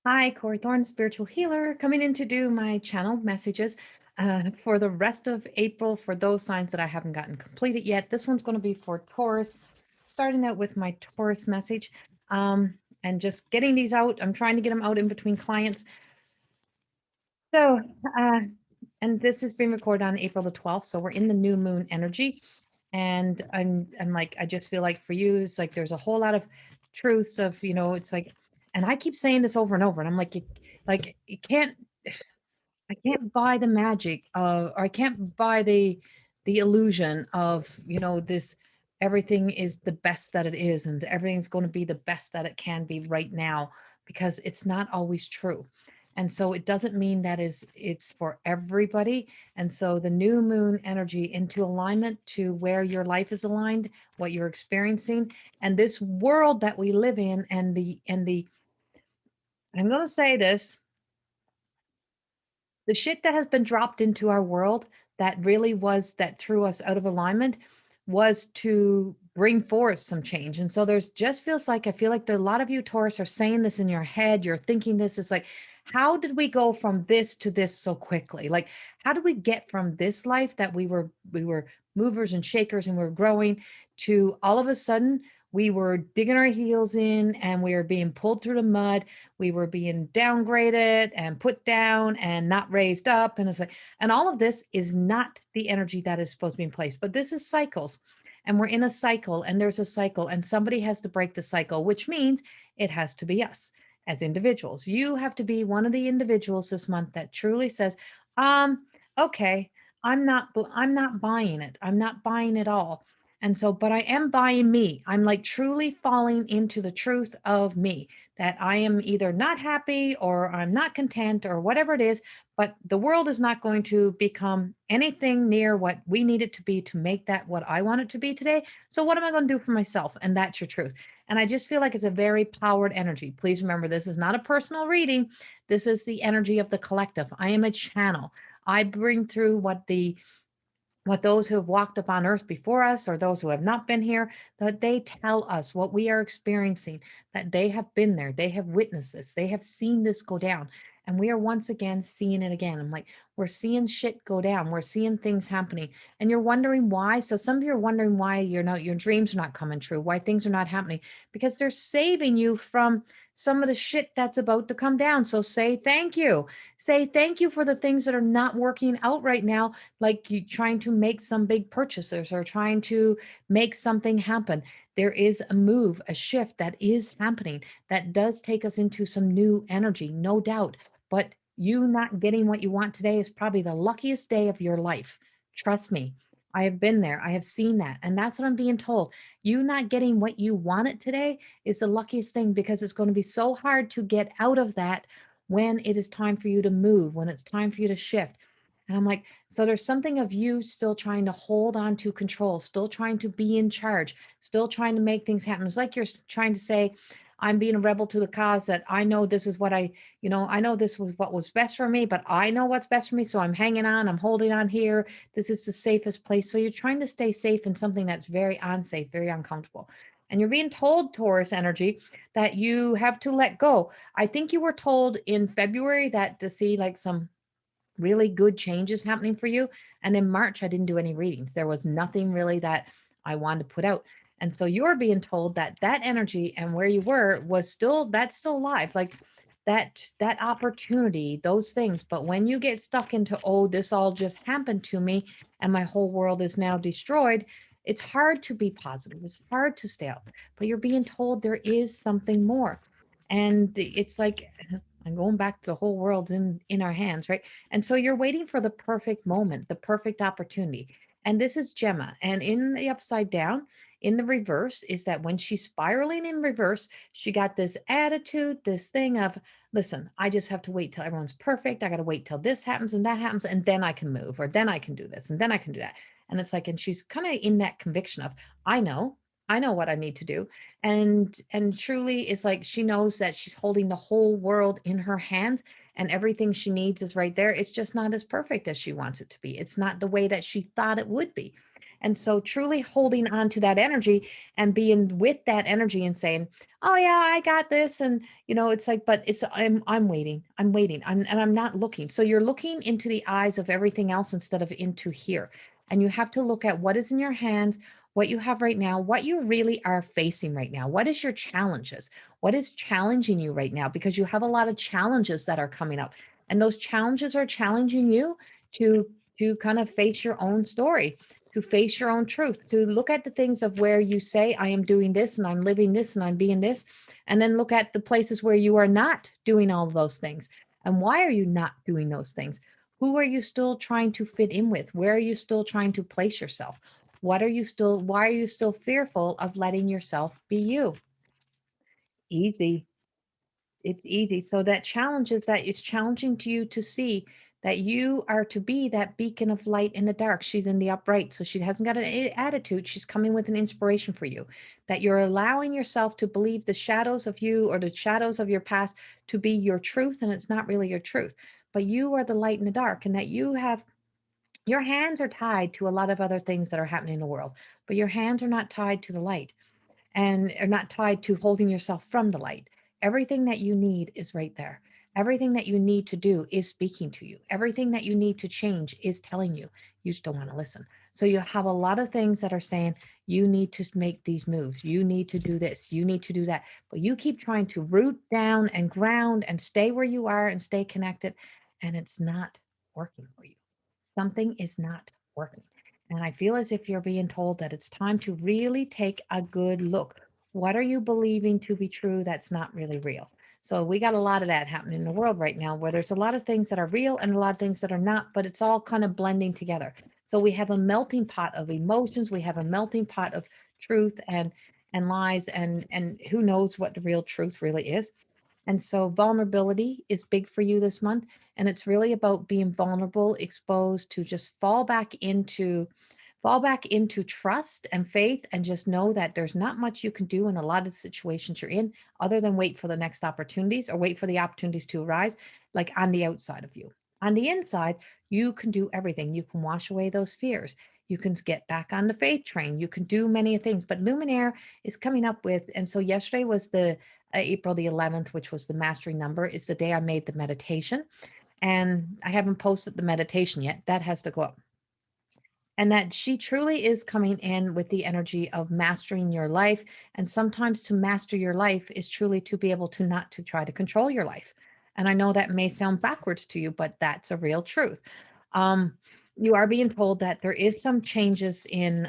Hi, Corrie Thorne, spiritual healer, coming in to do my channel messages for the rest of April for those signs that I haven't gotten completed yet. This one's going to be for Taurus, starting out with my Taurus message and just getting these out. I'm trying to get them out in between clients. So, and this is being recorded on April the 12th. So we're in the new moon energy. And I'm like, I just feel like for you, it's like there's a whole lot of truths of, it's like, and I keep saying this over and over, and I'm like, you can't, I can't buy the magic of, or I can't buy the illusion of, this everything is the best that it is, and everything's going to be the best that it can be right now, because it's not always true. And so it doesn't mean that it's for everybody. And so the new moon energy into alignment to where your life is aligned, what you're experiencing, and this world that we live in, and the I'm going to say this, the shit that has been dropped into our world that really was that threw us out of alignment was to bring forth some change. And so there's just feels like I feel like there, a lot of you Taurus are saying this in your head. You're thinking this is like, how did we go from this to this so quickly? Like, how did we get from this life that we were movers and shakers and we're growing to all of a sudden we were digging our heels in and we were being pulled through the mud, we were being downgraded and put down and not raised up. And it's like, and all of this is not the energy that is supposed to be in place, but this is cycles. And we're in a cycle, and there's a cycle, and somebody has to break the cycle, which means it has to be us as individuals. You have to be one of the individuals this month that truly says, okay, I'm not buying it. I'm not buying it all. And so, but I am buying me. I'm like truly falling into the truth of me, that I am either not happy or I'm not content or whatever it is, but the world is not going to become anything near what we need it to be to make that what I want it to be today. So what am I going to do for myself? And that's your truth. And I just feel like it's a very powered energy. Please remember, this is not a personal reading. This is the energy of the collective. I am a channel. I bring through what those who have walked upon earth before us or those who have not been here, that they tell us what we are experiencing, that they have been there, they have witnessed this, they have seen this go down. And we are once again seeing it again. I'm like, we're seeing shit go down. We're seeing things happening. And you're wondering why. So some of you are wondering why your dreams are not coming true, why things are not happening, because they're saving you from some of the shit that's about to come down. So say thank you. Say thank you for the things that are not working out right now, like you trying to make some big purchases or trying to make something happen. There is a move, a shift that is happening that does take us into some new energy, no doubt. But you not getting what you want today is probably the luckiest day of your life. Trust me. I have been there. I have seen that. And that's what I'm being told. You not getting what you wanted today is the luckiest thing, because it's going to be so hard to get out of that when it is time for you to move, when it's time for you to shift. And I'm like, so there's something of you still trying to hold on to control, still trying to be in charge, still trying to make things happen. It's like you're trying to say, I'm being a rebel to the cause, that I know this is what I know this was what was best for me, but I know what's best for me. So I'm hanging on, I'm holding on here. This is the safest place. So you're trying to stay safe in something that's very unsafe, very uncomfortable. And you're being told, Taurus energy, that you have to let go. I think you were told in February that to see like some really good changes happening for you. And in March, I didn't do any readings. There was nothing really that I wanted to put out. And so you're being told that that energy and where you were was still, that's still alive. Like that opportunity, those things. But when you get stuck into, oh, this all just happened to me and my whole world is now destroyed, it's hard to be positive. It's hard to stay up, but you're being told there is something more. And it's like, I'm going back to the whole world in our hands, right? And so you're waiting for the perfect moment, the perfect opportunity. And this is Gemma. And in the upside down, in the reverse, is that when she's spiraling in reverse, she got this attitude, this thing of, listen, I just have to wait till everyone's perfect. I got to wait till this happens and that happens, and then I can move, or then I can do this, and then I can do that. And it's like, and she's kind of in that conviction of, I know, I know what I need to do. And truly it's like she knows that she's holding the whole world in her hands, and everything she needs is right there. It's just not as perfect as she wants it to be. It's not the way that she thought it would be. And so truly holding on to that energy and being with that energy and saying, "Oh yeah, I got this." And it's like, but I'm waiting. I'm waiting. I'm not looking. So you're looking into the eyes of everything else instead of into here. And you have to look at what is in your hands, what you have right now, what you really are facing right now. What is your challenges? What is challenging you right now? Because you have a lot of challenges that are coming up. And those challenges are challenging you to kind of face your own story, to face your own truth, to look at the things of where you say, I am doing this and I'm living this and I'm being this, and then look at the places where you are not doing all of those things. And why are you not doing those things? Who are you still trying to fit in with? Where are you still trying to place yourself? Why are you still fearful of letting yourself be you? Easy. It's easy. So that challenge is that it's challenging to you to see that you are to be that beacon of light in the dark. She's in the upright, so she hasn't got an attitude. She's coming with an inspiration for you. That you're allowing yourself to believe the shadows of you or the shadows of your past to be your truth, and it's not really your truth. But you are the light in the dark, and that you have your hands are tied to a lot of other things that are happening in the world, but your hands are not tied to the light and are not tied to holding yourself from the light. Everything that you need is right there. Everything that you need to do is speaking to you. Everything that you need to change is telling you. You just don't want to listen. So you have a lot of things that are saying, you need to make these moves. You need to do this. You need to do that. But you keep trying to root down and ground and stay where you are and stay connected. And it's not working for you. Something is not working. And I feel as if you're being told that it's time to really take a good look. What are you believing to be true that's not really real? So we got a lot of that happening in the world right now, where there's a lot of things that are real and a lot of things that are not, but it's all kind of blending together. So we have a melting pot of emotions, we have a melting pot of truth and lies, and who knows what the real truth really is. And so vulnerability is big for you this month. And it's really about being vulnerable, exposed to just fall back into trust and faith, and just know that there's not much you can do in a lot of situations you're in other than wait for the next opportunities or wait for the opportunities to arise, like on the outside of you. On the inside, you can do everything. You can wash away those fears. You can get back on the faith train. You can do many things. But Luminaire is coming up with, and so yesterday was the April the 11th, which was the mastery number, is the day I made the meditation. And I haven't posted the meditation yet. That has to go up. And that she truly is coming in with the energy of mastering your life. And sometimes to master your life is truly to be able to not to try to control your life. And I know that may sound backwards to you, but that's a real truth. Um, you are being told that there is some changes in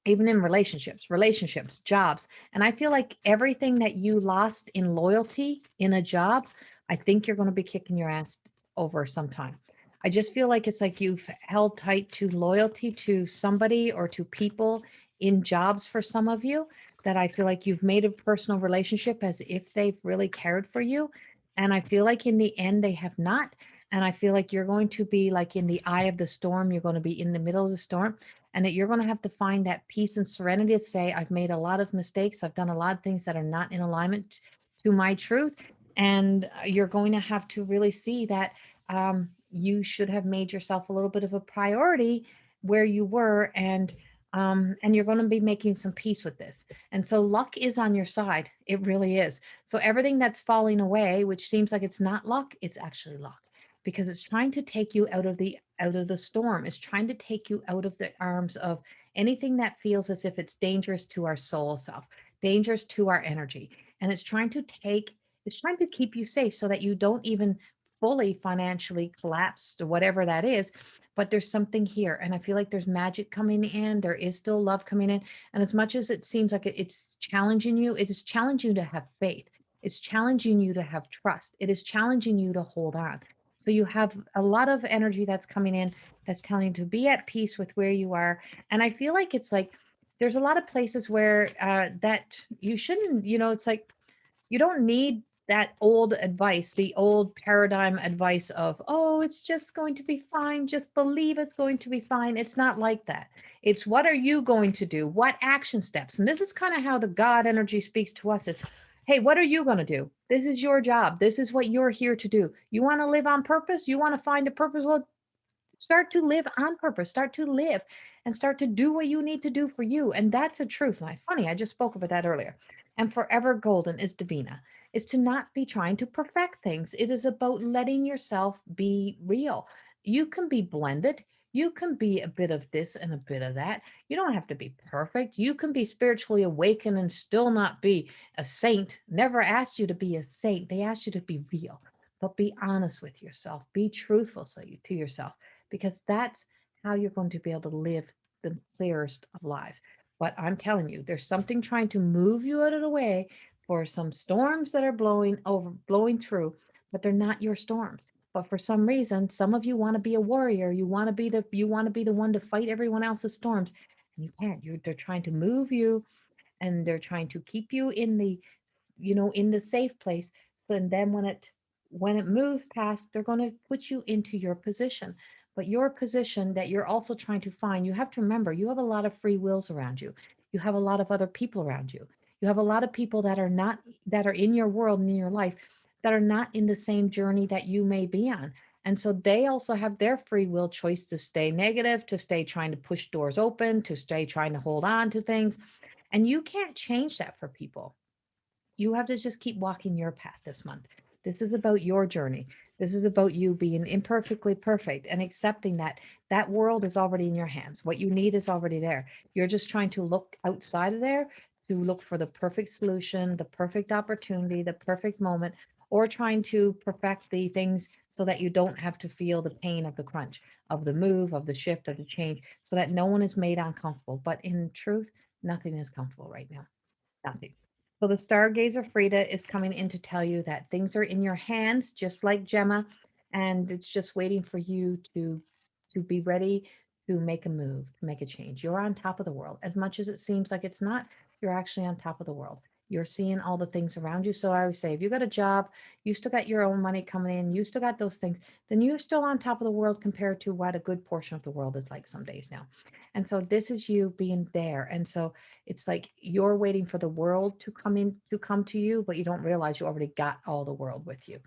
even in relationships, jobs. And I feel like everything that you lost in loyalty in a job, I think you're going to be kicking your ass over sometime. I just feel like it's like you've held tight to loyalty to somebody or to people in jobs for some of you, that I feel like you've made a personal relationship as if they've really cared for you. And I feel like in the end, they have not. And I feel like you're going to be like in the eye of the storm. You're going to be in the middle of the storm, and that you're going to have to find that peace and serenity to say, I've made a lot of mistakes. I've done a lot of things that are not in alignment to my truth. And you're going to have to really see that you should have made yourself a little bit of a priority where you were. And you're going to be making some peace with this. And so luck is on your side. It really is. So everything that's falling away, which seems like it's not luck, it's actually luck, because it's trying to take you out of the storm. It's trying to take you out of the arms of anything that feels as if it's dangerous to our soul self, dangerous to our energy. And it's trying to keep you safe so that you don't even fully financially collapse or whatever that is. But there's something here. And I feel like there's magic coming in. There is still love coming in. And as much as it seems like it's challenging you, it is challenging you to have faith. It's challenging you to have trust. It is challenging you to hold on. So you have a lot of energy that's coming in that's telling you to be at peace with where you are. And I feel like it's like there's a lot of places where that you shouldn't, it's like you don't need that old advice, the old paradigm advice of, oh, it's just going to be fine. Just believe it's going to be fine. It's not like that. It's what are you going to do? What action steps? And this is kind of how the God energy speaks to us is, hey, what are you going to do? This is your job. This is what you're here to do. You want to live on purpose? You want to find a purpose? Well, Start to live on purpose, start to live and start to do what you need to do for you. And that's a truth. And funny, I just spoke about that earlier. And forever golden is Davina, is to not be trying to perfect things. It is about letting yourself be real. You can be blended. You can be a bit of this and a bit of that. You don't have to be perfect. You can be spiritually awakened and still not be a saint. Never asked you to be a saint. They asked you to be real. But be honest with yourself. Be truthful to yourself, because that's how you're going to be able to live the clearest of lives. But I'm telling you, there's something trying to move you out of the way for some storms that are blowing through, but they're not your storms. But for some reason, some of you want to be a warrior. You want to be the one to fight everyone else's storms, and you can't. They're trying to move you, and they're trying to keep you in the, in the safe place. So, and then when it moves past, they're going to put you into your position. But your position that you're also trying to find, you have to remember, you have a lot of free wills around you. You have a lot of other people around you. You have a lot of people that are not, that are in your world and in your life, that are not in the same journey that you may be on. And so they also have their free will choice to stay negative, to stay trying to push doors open, to stay trying to hold on to things. And you can't change that for people. You have to just keep walking your path this month. This is about your journey. This is about you being imperfectly perfect and accepting that that world is already in your hands. What you need is already there. You're just trying to look outside of there to look for the perfect solution, the perfect opportunity, the perfect moment, or trying to perfect the things so that you don't have to feel the pain of the crunch, of the move, of the shift, of the change, so that no one is made uncomfortable. But in truth, nothing is comfortable right now. Nothing. So the stargazer Frida is coming in to tell you that things are in your hands, just like Gemma, and it's just waiting for you to be ready to make a move, to make a change. You're on top of the world. As much as it seems like it's not, you're actually on top of the world. You're seeing all the things around you. So I always say, if you got a job, you still got your own money coming in, you still got those things, then you're still on top of the world compared to what a good portion of the world is like some days now. And so this is you being there. And so it's like you're waiting for the world to come to you, but you don't realize you already got all the world with you.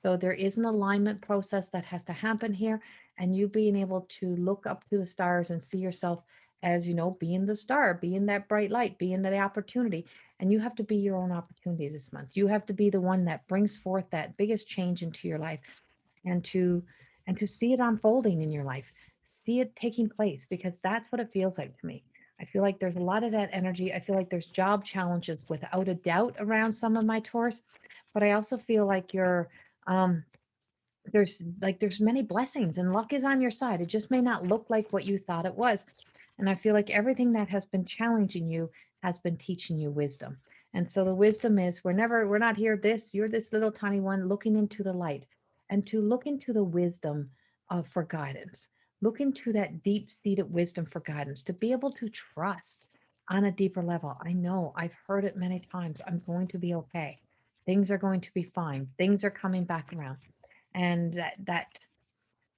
So there is an alignment process that has to happen here, and you being able to look up to the stars and see yourself as, being the star, being that bright light, being the opportunity. And you have to be your own opportunity this month. You have to be the one that brings forth that biggest change into your life, and to see it unfolding in your life, see it taking place, because that's what it feels like to me. I feel like there's a lot of that energy. I feel like there's job challenges without a doubt around some of my tours, but I also feel like um there's many blessings and luck is on your side. It just may not look like what you thought it was. And I feel like everything that has been challenging you has been teaching you wisdom. And so the wisdom is, we're not here you're this little tiny one looking into the light, and to look into the wisdom for guidance. Look into that deep seated wisdom for guidance, to be able to trust on a deeper level. I know I've heard it many times. I'm going to be okay. Things are going to be fine. Things are coming back around. And that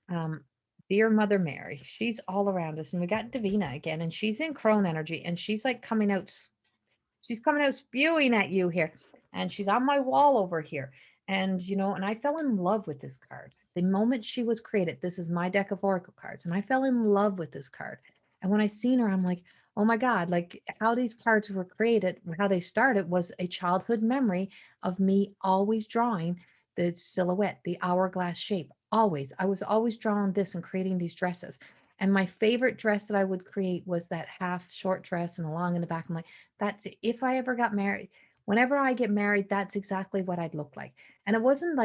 um, dear Mother Mary, she's all around us. And we got Davina again, and she's in crone energy, and she's like she's coming out spewing at you here, and she's on my wall over here. And and I fell in love with this card the moment she was created. This is my deck of oracle cards, and I fell in love with this card. And when I seen her, I'm like, oh my god, like how these cards were created, how they started was a childhood memory of me always drawing the silhouette, the hourglass shape. Always, I was always drawing this and creating these dresses. And my favorite dress that I would create was that half short dress and along in the back. I'm like, that's if I ever got married. Whenever I get married, that's exactly what I'd look like. And it wasn't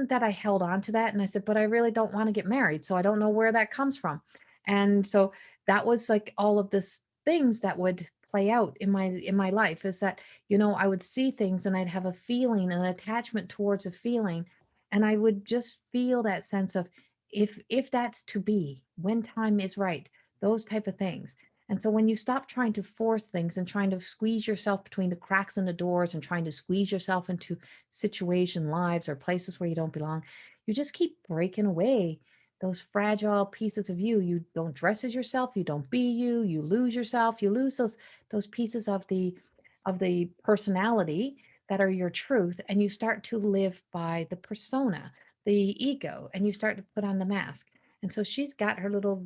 that I held on to that and I said, but I really don't want to get married. So I don't know where that comes from. And so that was like all of this things that would play out in my life, is that, I would see things and I'd have a feeling, an attachment towards a feeling. And I would just feel that sense of, if that's to be, when time is right, those type of things. And so when you stop trying to force things and trying to squeeze yourself between the cracks in the doors and trying to squeeze yourself into situation lives or places where you don't belong, you just keep breaking away those fragile pieces of you. You don't dress as yourself, you don't be you, you lose yourself, you lose those pieces of the personality that are your truth, and you start to live by the persona, the ego, and you start to put on the mask. And so she's got her little,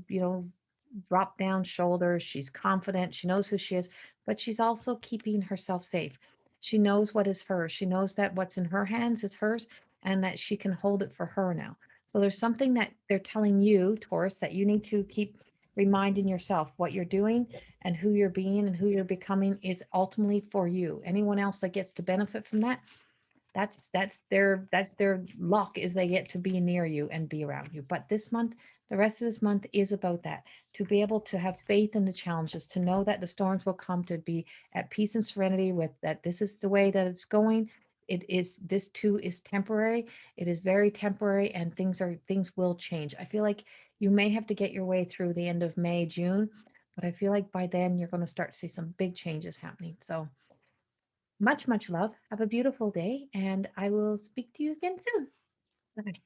drop down shoulders. She's confident. She knows who she is, but she's also keeping herself safe. She knows what is hers. She knows that what's in her hands is hers and that she can hold it for her now. So there's something that they're telling you, Taurus, that you need to keep reminding yourself what you're doing and who you're being and who you're becoming is ultimately for you. Anyone else that gets to benefit from that, that's their luck is they get to be near you and be around you. But this month, the rest of this month is about that, to be able to have faith in the challenges, to know that the storms will come, to be at peace and serenity with that this is the way that it's going. It is, this too is temporary. It is very temporary, and things will change. I feel like you may have to get your way through the end of May, June, but I feel like by then you're going to start to see some big changes happening. So much, much love. Have a beautiful day, and I will speak to you again soon. Bye.